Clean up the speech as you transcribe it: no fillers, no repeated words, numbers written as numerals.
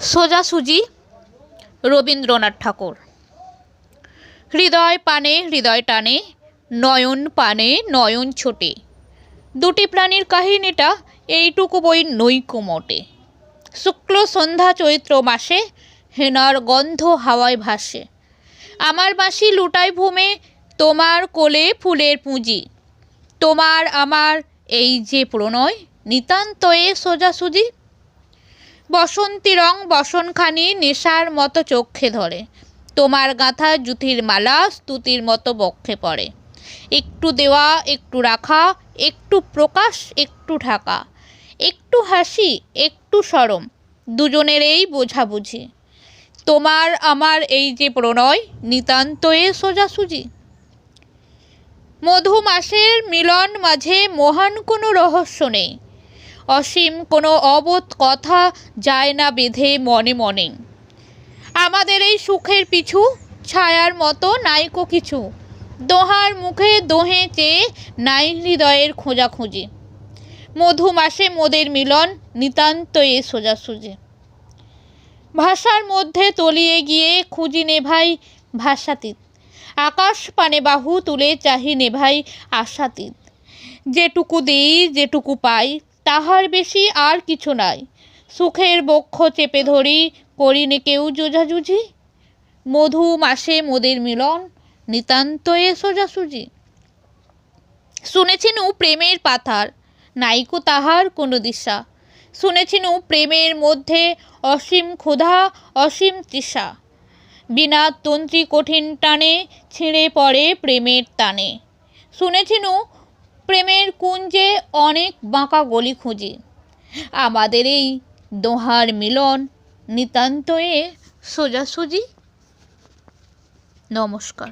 সোজাসুজি রবীন্দ্রনাথ ঠাকুর। হৃদয় পানে হৃদয় টানে, নয়ন পানে নয়ন ছোটে, দুটি প্রাণীর কাহিনীটা এইটুকু বই নৈকো মোটে। শুক্ল সন্ধ্যা চৈত্র মাসে, হেনার গন্ধ হাওয়ায় ভাসে, আমার বাঁশি লুটায় ভূমে, তোমার কোলে ফুলের পুঁজি, তোমার আমার এই যে প্রণয়, নিতান্তয়ে সোজাসুজি। বসন্তী রং বসনখানি নেশার মতো চোখে ধরে, তোমার গাঁথা জুথির মালা স্তুতির মতো বক্ষে পড়ে। একটু দেওয়া একটু রাখা, একটু প্রকাশ একটু ঢাকা, একটু হাসি একটু সরম, দুজনের এই বোঝাবুঝি, তোমার আমার এই যে প্রণয়, নিতান্তয়ে সোজাসুজি। মধু মাসের মিলন মাঝে মহান কোনো রহস্য নেই, অসীম কোনো অবোধ কথা যায় না বেঁধে মনে মনে। আমাদের এই সুখের পিছু ছায়ার মতো নাইকো কিছু, দোহার মুখে দোহে চেয়ে নাই হৃদয়ের খোঁজাখুঁজি। মধু মাসে মোদের মিলন, নিতান্তয়ে সোজাসুজি। ভাষার মধ্যে তলিয়ে গিয়ে খুঁজি নেভাই ভাষাতীত, আকাশ পানে বাহু তুলে চাহি নেভাই আশাতীত। যেটুকু দিই যেটুকু পাই, তাহার বেশি আর কিছু নাই, সুখের বক্ষ চেপে ধরি করিনি কেউ জোঝাজুঝি। মধু মাসে মোদের মিলন, নিতান্তয়ে সোজাসুজি। শুনেছিনু প্রেমের পাথার, নাইকো তাহার কোনো দিশা, শুনেছিনু প্রেমের মধ্যে অসীম ক্ষুধা অসীম তৃষা, বিনা তন্ত্রী কঠিন টানে ছিঁড়ে পড়ে প্রেমের টানে। শুনেছিনু প্রেমের কুঞ্জে অনেক বাঁকা গলি খুঁজি, আমাদের এই দোহার মিলন, নিতান্তয়ে সোজাসুজি। নমস্কার।